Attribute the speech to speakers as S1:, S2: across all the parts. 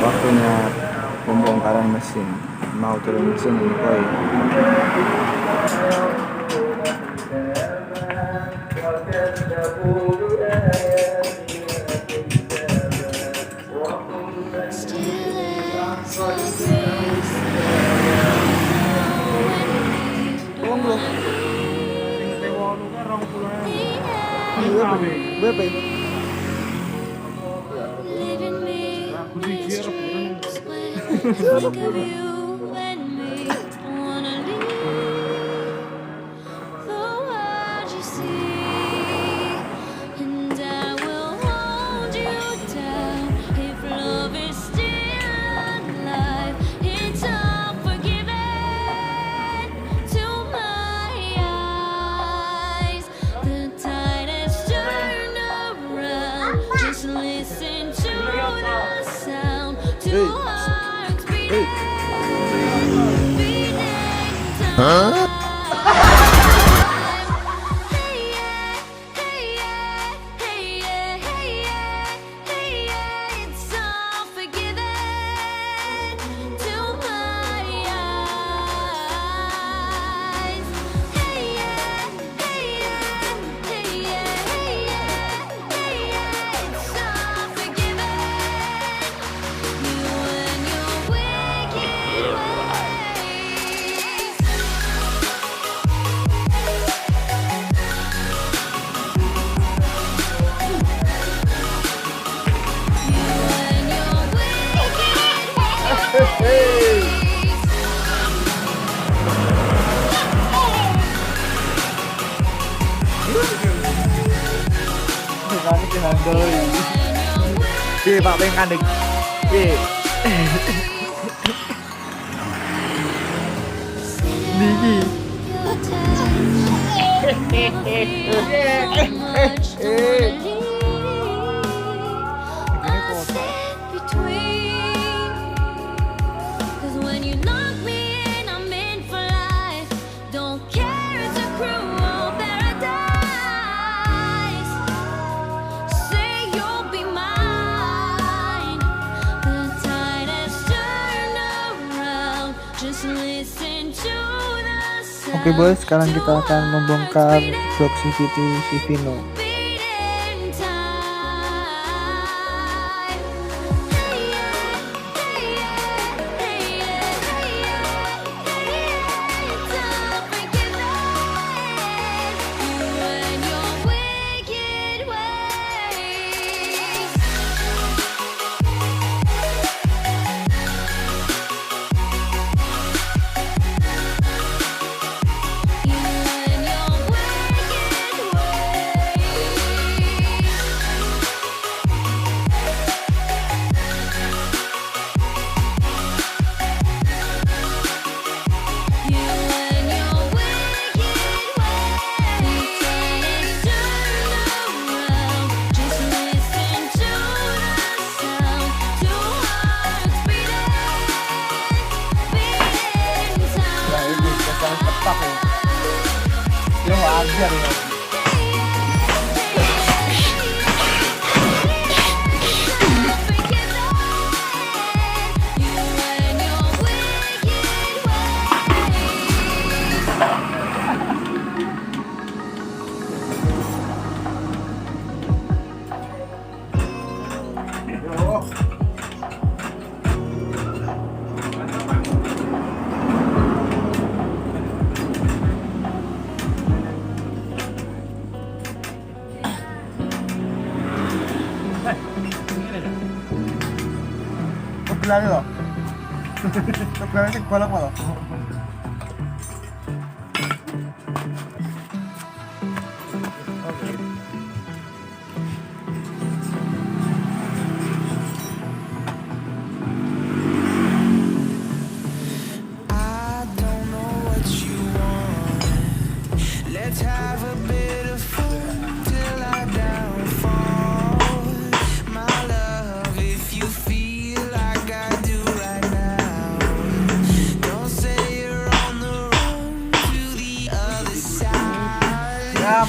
S1: Waktunya pembongkaran mesin. Mau turun mesin ini boy. Berapa ini? Hah? Oke, Pak pengen kandeng. Oke. Niki. Oke boy, sekarang kita akan membongkar blok CCTV si Fino. Dia wajar ya. Lari loh. Sebenarnya sih balap malah.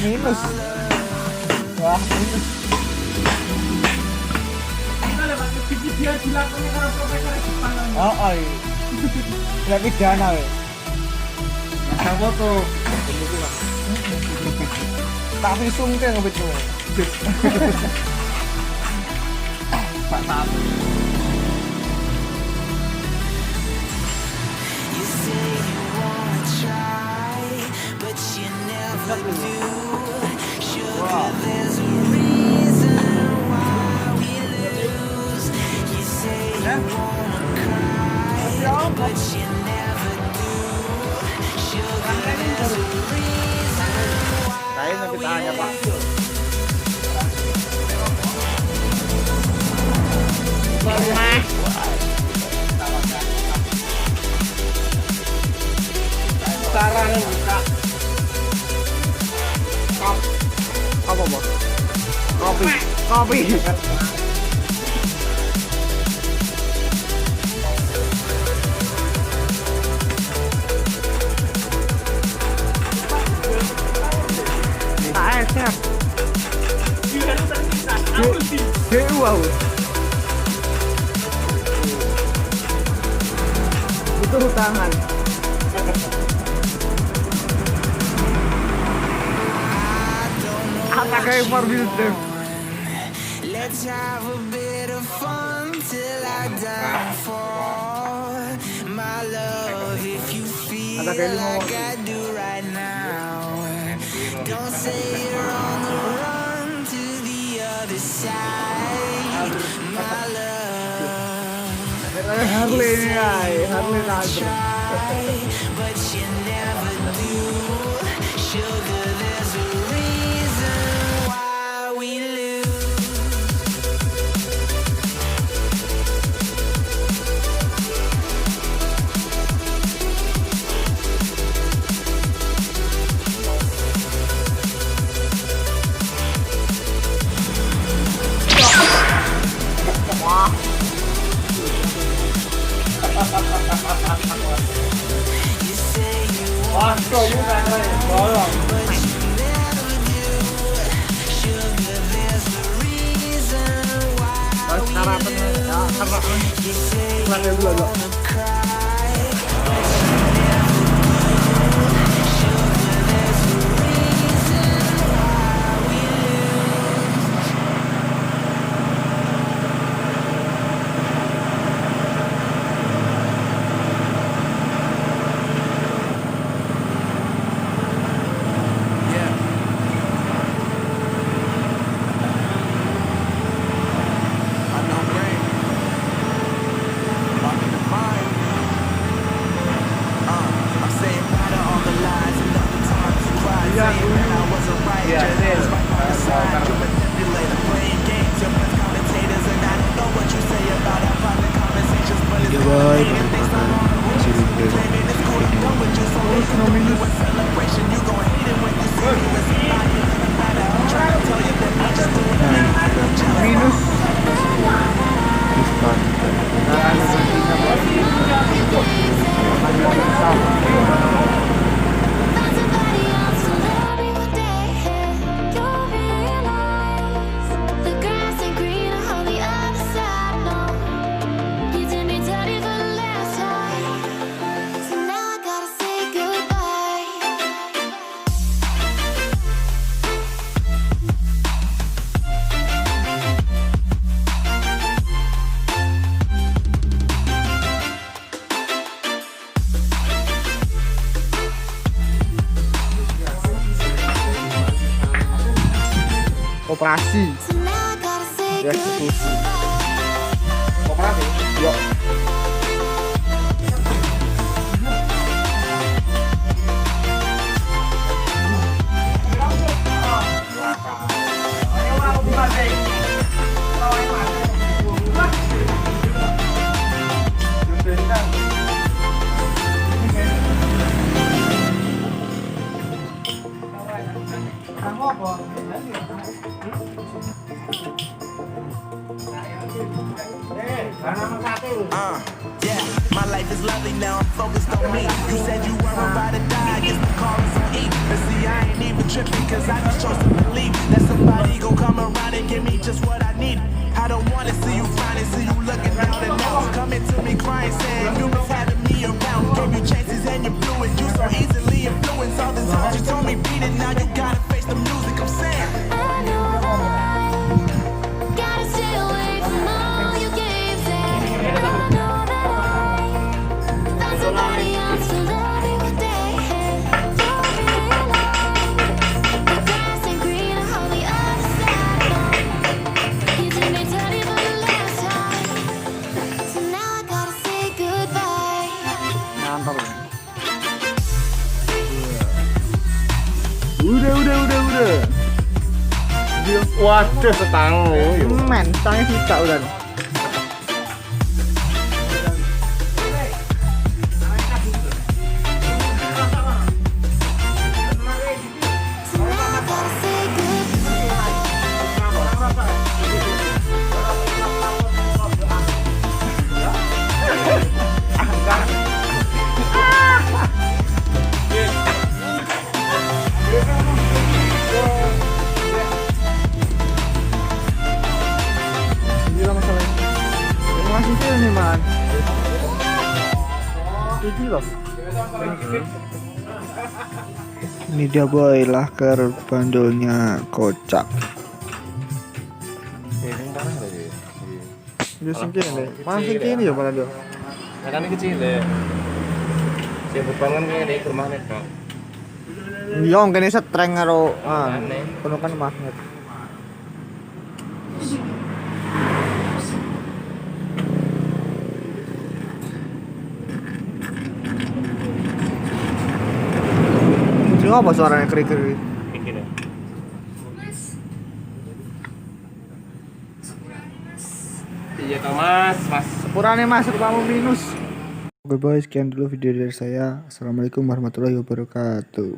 S1: Minus. Wah, minus.
S2: Biar dilakukan sama profesor Jepang.
S1: Oh, iya. Tidak pidana we.
S2: Nah, foto.
S1: Tak visum ke ngebit lu.
S2: Pak Tamu.
S1: Kain nanti tanya Pak.
S2: Sekarang buka.
S1: Apa Bos? Kopi. Siap. Heru aku. Itu tangan. Apa kayak mobil dem?
S3: Let's have a bit of fun till I downfall. My love, if you feel like I do right now, don't say you're on the run to the other side. My love,
S1: Harley
S3: try, but you never do. Sugar, there's a reason why we lose.
S2: Wah, kok ini kan bolong.
S1: harapan harapan dulu. Operasi eksekusi
S2: Operasi?
S1: yuk.
S3: Yeah, my life is lovely now, I'm focused on me. You said you were about to die, I guess the call is on E. But see, I ain't even tripping, cause I just chose to believe that somebody gon' come around and give me just what I need. I don't wanna see you finally see you looking down and out. Coming to me crying, saying you miss having me around. Gave you chances and you blew it. You so easily influenced. All the times you told me beat it, now you gotta face the music. I'm saying
S4: I know that I gotta stay away from all your games. And I know that I found somebody else to love you today. Don't realize the grass ain't greener on the other side. No, you didn't tell me for the last time. So now I gotta say goodbye.
S1: Mantap. Udah.
S2: Waduh, setang.
S1: Men, tangan sisa udah.
S4: So now I gotta say goodbye.
S1: Gila masalahnya. Masih kecil nih man. Gigi loh. Ini dia boy, laker bandolnya kocak. Dia singkir deh. Mana singkir ini ya malah dia.
S2: Mekannya kecil deh. Sibuk banget kayaknya di rumah nih kok.
S1: Iya, kene setreng karo penuh kan magnet. Ini apa suaranya keri-keri?
S2: Bikin ya. Iya toh mas.
S1: Sepurane mas, rupamu minus. Oke boys, sekian dulu video dari saya. Assalamualaikum warahmatullahi wabarakatuh.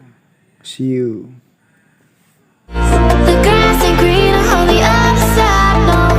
S1: See you.
S4: The grass ain't greener on the other side. No.